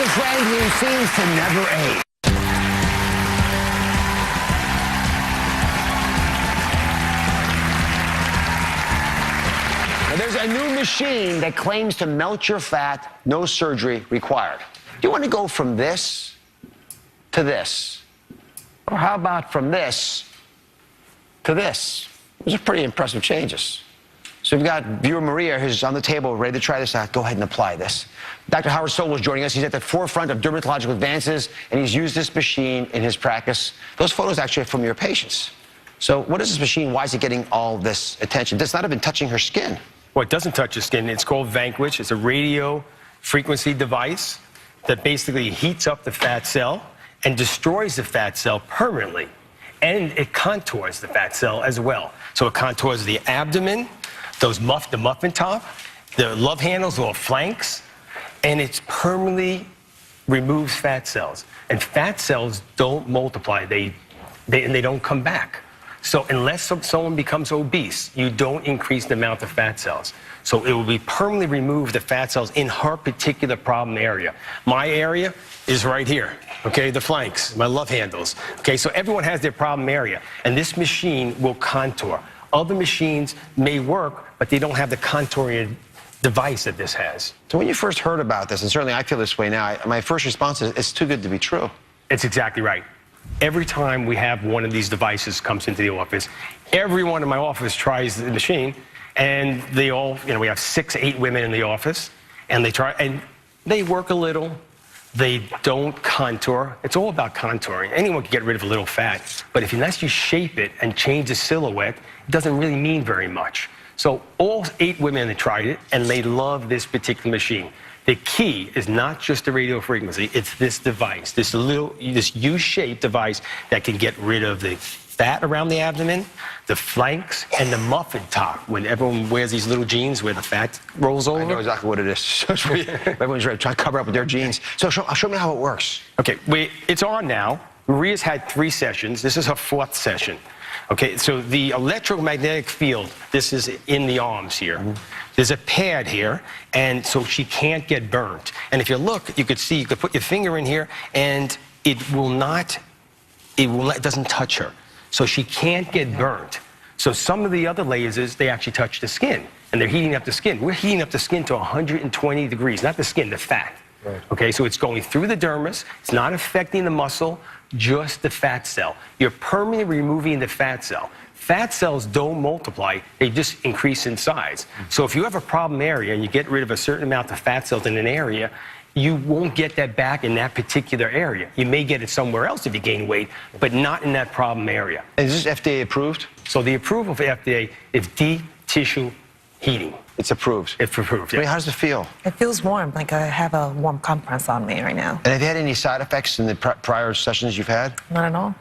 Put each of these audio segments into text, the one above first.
a friend who seems to never age. Now, there's a new machine that claims to melt your fat, no surgery required. Do you want to go from this to this? Or how about from this to this? Those are pretty impressive changes. So we've got viewer Maria, who's on the table, ready to try this out. Go ahead and apply this. Dr. Howard Sobel is joining us. He's at the forefront of dermatological advances, and he's used this machine in his practice. Those photos actually are from your patients. So what is this machine? Why is it getting all this attention? Does not have been touching her skin. Well, it doesn't touch your skin. It's called Vanquish. It's a radio frequency device that basically heats up the fat cell and destroys the fat cell permanently. And it contours the fat cell as well. So it contours the abdomen, the muffin top, the love handles or flanks, and it permanently removes fat cells. And fat cells don't multiply, and they don't come back. So unless someone becomes obese, you don't increase the amount of fat cells. So it will be permanently remove the fat cells in her particular problem area. My area is right here, okay, the flanks, my love handles. Okay, so everyone has their problem area, and this machine will contour. Other machines may work, but they don't have the contouring device that this has. So when you first heard about this, and certainly I feel this way now, my first response is, it's too good to be true. It's exactly right. Every time we have one of these devices comes into the office, everyone in my office tries the machine, and they all, we have 6, 8 women in the office, and they try, and they work a little. They don't contour. It's all about contouring. Anyone can get rid of a little fat, but unless you shape it and change the silhouette, it doesn't really mean very much. So all 8 women that tried it, and they love this particular machine. The key is not just the radio frequency, it's this device, this U-shaped device that can get rid of the fat around the abdomen, the flanks, and the muffin top. When everyone wears these little jeans where the fat rolls over. I know exactly what it is. Everyone's ready to try to cover up with their jeans. So show me how it works. Okay, it's on now. Maria's had 3 sessions. This is her 4th session. Okay, so the electromagnetic field, this is in the arms here. There's a pad here, and so she can't get burnt. And if you look, you could see, you could put your finger in here, and it doesn't touch her. So she can't get burnt. So some of the other lasers, they actually touch the skin, and they're heating up the skin. We're heating up the skin to 120 degrees, not the skin, the fat. Right. Okay, so it's going through the dermis. It's not affecting the muscle, just the fat cell. You're permanently removing the fat cell. Fat cells don't multiply, they just increase in size. So if you have a problem area and you get rid of a certain amount of fat cells in an area, you won't get that back in that particular area. You may get it somewhere else if you gain weight, but not in that problem area. Is this FDA approved? So the approval for FDA is deep tissue heating. It's approved? It's approved, yeah. I mean, how does it feel? It feels warm, like I have a warm compress on me right now. And have you had any side effects in the prior sessions you've had? Not at all.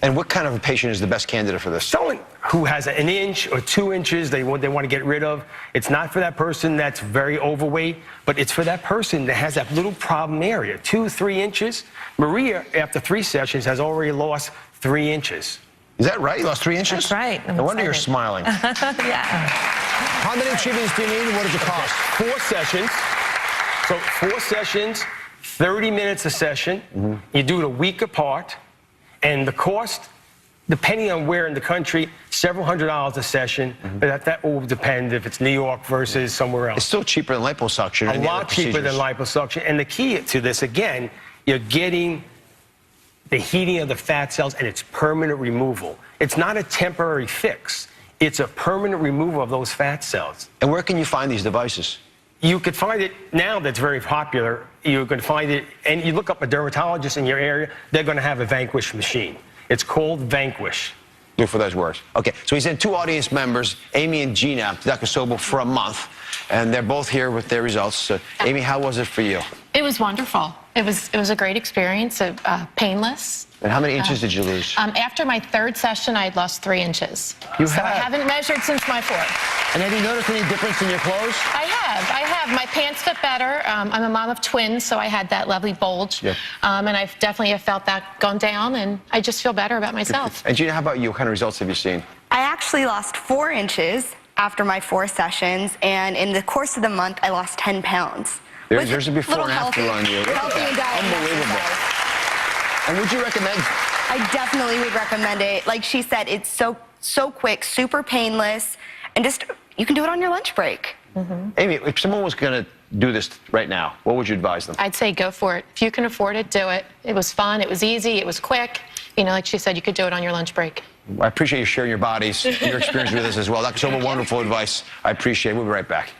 And what kind of a patient is the best candidate for this? Someone who has 1 inch or 2 inches they want to get rid of. It's not for that person that's very overweight, but it's for that person that has that little problem area, 2, 3 inches. Maria, after 3 sessions, has already lost 3 inches. Is that right? You lost 3 inches? That's right. No wonder you're smiling. Yeah. How many treatments do you need, and what does it cost? 4 sessions. So 4 sessions, 30 minutes a session. You do it a week apart. And the cost, depending on where in the country, several $100s a session, but that will depend if it's New York versus somewhere else. It's still cheaper than liposuction. A lot cheaper than liposuction. And the key to this, again, you're getting the heating of the fat cells and its permanent removal. It's not a temporary fix. It's a permanent removal of those fat cells. And where can you find these devices? You could find it now that's very popular. You can find it, and you look up a dermatologist in your area, they're going to have a Vanquish machine. It's called Vanquish. Look for those words. Okay, so he sent 2 audience members, Amy and Gina, to Dr. Sobel for a month, and they're both here with their results. So, Amy, how was it for you? It was wonderful. It was a great experience, painless. And how many inches did you lose? After my 3rd session, I had lost 3 inches. I haven't measured since my 4th. And have you noticed any difference in your clothes? I have. My pants fit better. I'm a mom of twins, so I had that lovely bulge. Yeah. And I've definitely felt that gone down, and I just feel better about myself. And Gina, how about you? What kind of results have you seen? I actually lost 4 inches after my 4 sessions, and in the course of the month, I lost 10 pounds. There's a before and after healthy. on you. Look at Healthy and that. diet Unbelievable. And and would you recommend? I definitely would recommend it. Like she said, it's so quick, super painless, and just you can do it on your lunch break. Amy, if someone was going to do this right now, what would you advise them? I'd say go for it. If you can afford it, do it. It was fun. It was easy. It was quick. You know, like she said, you could do it on your lunch break. I appreciate you sharing your bodies and your experience with us as well. That's some wonderful advice. I appreciate it. We'll be right back.